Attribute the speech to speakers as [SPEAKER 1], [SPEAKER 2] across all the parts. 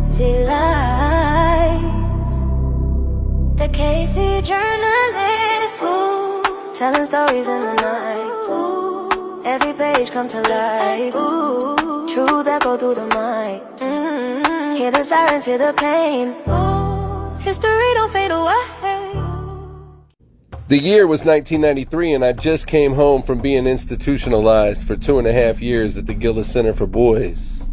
[SPEAKER 1] city lights. The kcjournalist, ooh, telling stories in the night. Ooh, every page come to life. Ooh, truth that go through the mic. Hear the sirens, hear the pain. Ooh, history don't fade away.
[SPEAKER 2] The year was 1993, and I just came home from being institutionalized for 2.5 years at the Gillis Center for Boys.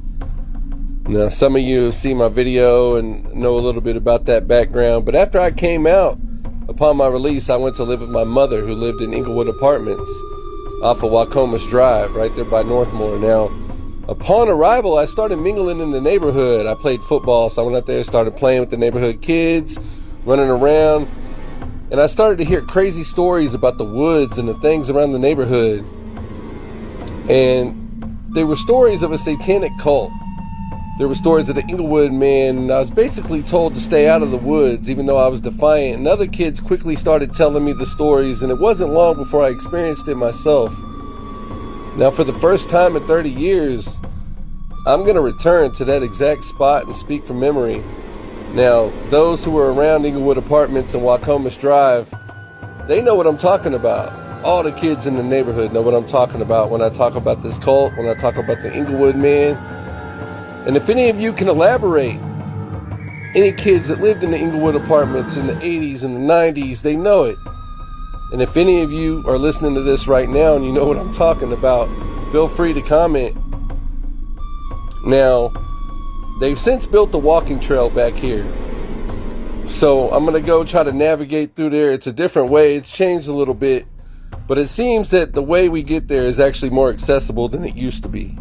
[SPEAKER 2] Now, some of you have seen my video and know a little bit about that background, but after I came out, upon my release, I went to live with my mother, who lived in Englewood Apartments off of Waukomis Drive, right there by Northmore. Now, upon arrival, I started mingling in the neighborhood. I played football, so I went out there and started playing with the neighborhood kids, running around. And I started to hear crazy stories about the woods and the things around the neighborhood. And they were stories of a satanic cult. There were stories of the Englewood man. And I was basically told to stay out of the woods, even though I was defiant. And other kids quickly started telling me the stories. And it wasn't long before I experienced it myself. Now, for the first time in 30 years, I'm going to return to that exact spot and speak from memory. Now, those who were around Englewood Apartments and Waukomis Drive, they know what I'm talking about. All the kids in the neighborhood know what I'm talking about when I talk about this cult, when I talk about the Englewood man. And if any of you can elaborate, any kids that lived in the Englewood Apartments in the 80s and the 90s, they know it. And if any of you are listening to this right now and you know what I'm talking about, feel free to comment. Now, they've since built the walking trail back here. So I'm going to go try to navigate through there. It's a different way. It's changed a little bit. But it seems that the way we get there is actually more accessible than it used to be.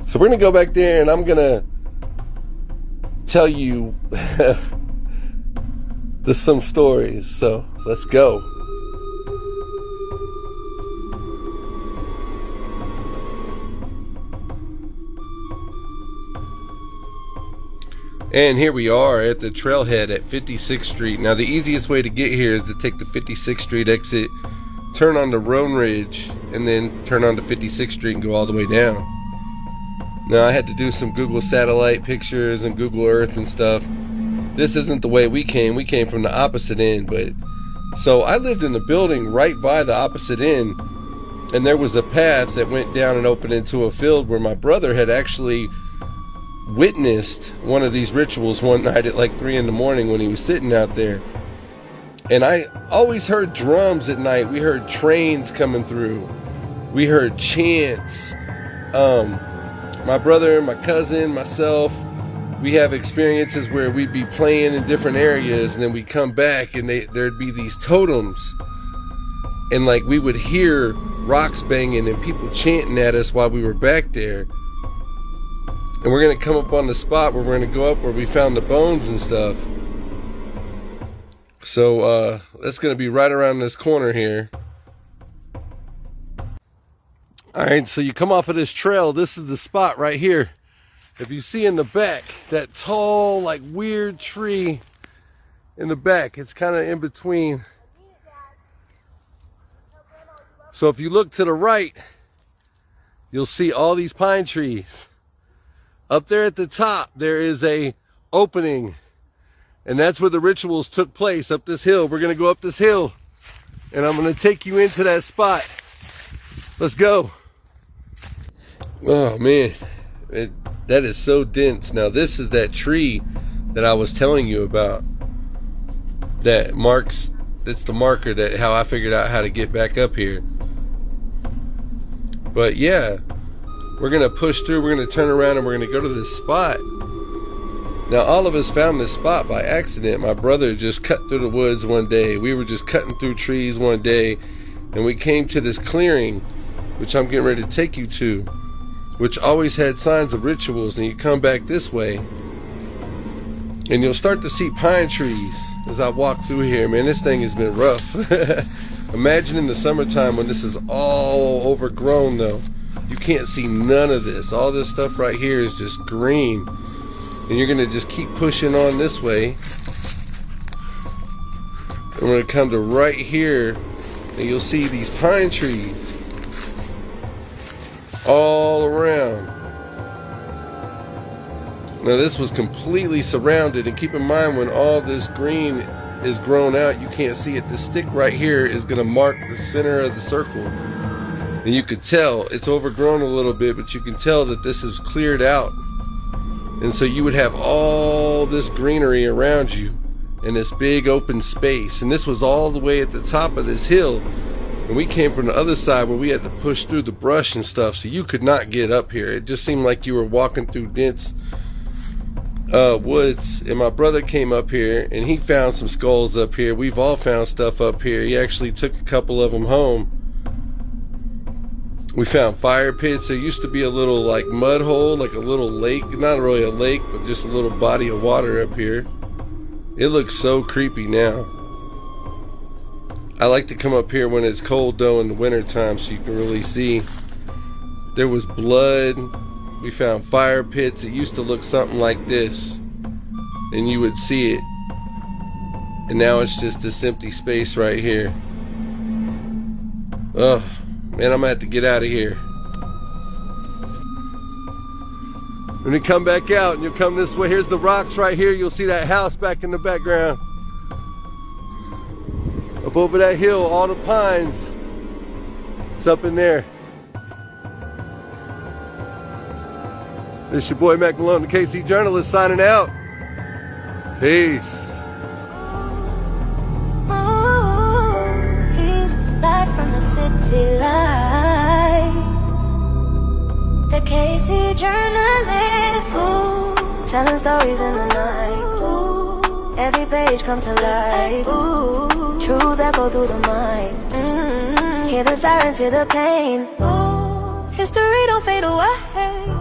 [SPEAKER 2] So we're going to go back there and I'm going to tell you some stories. So let's go. And here we are at the trailhead at 56th Street. Now, the easiest way to get here is to take the 56th Street exit, turn on the Roan Ridge, and then turn on to 56th Street and go all the way down. Now, I had to do some Google satellite pictures and Google Earth and stuff. This isn't the way we came. We came from the opposite end. But so I lived in the building right by the opposite end, and there was a path that went down and opened into a field where my brother had actually witnessed one of these rituals one night at like 3 a.m. when he was sitting out there. And I always heard drums at night. We heard trains coming through. We heard chants. My brother and my cousin, myself, we have experiences where we'd be playing in different areas and then we'd come back and there'd be these totems. And like we would hear rocks banging and people chanting at us while we were back there. And we're going to come up on the spot where we're going to go up where we found the bones and stuff. So that's going to be right around this corner here. Alright, so you come off of this trail. This is the spot right here. If you see in the back, that tall, like weird tree in the back, it's kind of in between. So if you look to the right, you'll see all these pine trees. Up there at the top, there is a opening, and that's where the rituals took place, up this hill. We're going to go up this hill, and I'm going to take you into that spot. Let's go. Oh, man. That is so dense. Now, this is that tree that I was telling you about. That's the marker that how I figured out how to get back up here. But, yeah. We're going to push through, we're going to turn around, and we're going to go to this spot. Now, all of us found this spot by accident. My brother just cut through the woods one day. We were just cutting through trees one day, and we came to this clearing, which I'm getting ready to take you to, which always had signs of rituals. And you come back this way, and you'll start to see pine trees as I walk through here. Man, this thing has been rough. Imagine in the summertime when this is all overgrown, though. You can't see none of this. All this stuff right here is just green. And you're going to just keep pushing on this way. And we're going to come to right here. And you'll see these pine trees all around. Now this was completely surrounded, and keep in mind when all this green is grown out, you can't see it. The stick right here is going to mark the center of the circle. And you could tell it's overgrown a little bit, but you can tell that this is cleared out. And so you would have all this greenery around you in this big open space. And this was all the way at the top of this hill. And we came from the other side where we had to push through the brush and stuff, so you could not get up here. It just seemed like you were walking through dense woods. And my brother came up here and he found some skulls up here. We've all found stuff up here. He actually took a couple of them home. We found fire pits. There used to be a little like mud hole, like a little lake, not really a lake, but just a little body of water up here. It looks so creepy now. I like to come up here when it's cold though in the winter time, so you can really see. There was blood. We found fire pits. It used to look something like this, and you would see it. And now it's just this empty space right here. Oh man, I'm gonna have to get out of here. When you come back out and you'll come this way, here's the rocks right here. You'll see that house back in the background. Up over that hill, all the pines. It's up in there. This your boy Mack Malone, the KC Journalist, signing out. Peace.
[SPEAKER 1] He's live from the city lights. The KC Journalist, ooh, telling stories in the night. Ooh, every page come to life. Ooh, truth that go through the mind. Hear the sirens, hear the pain. Ooh, history don't fade away.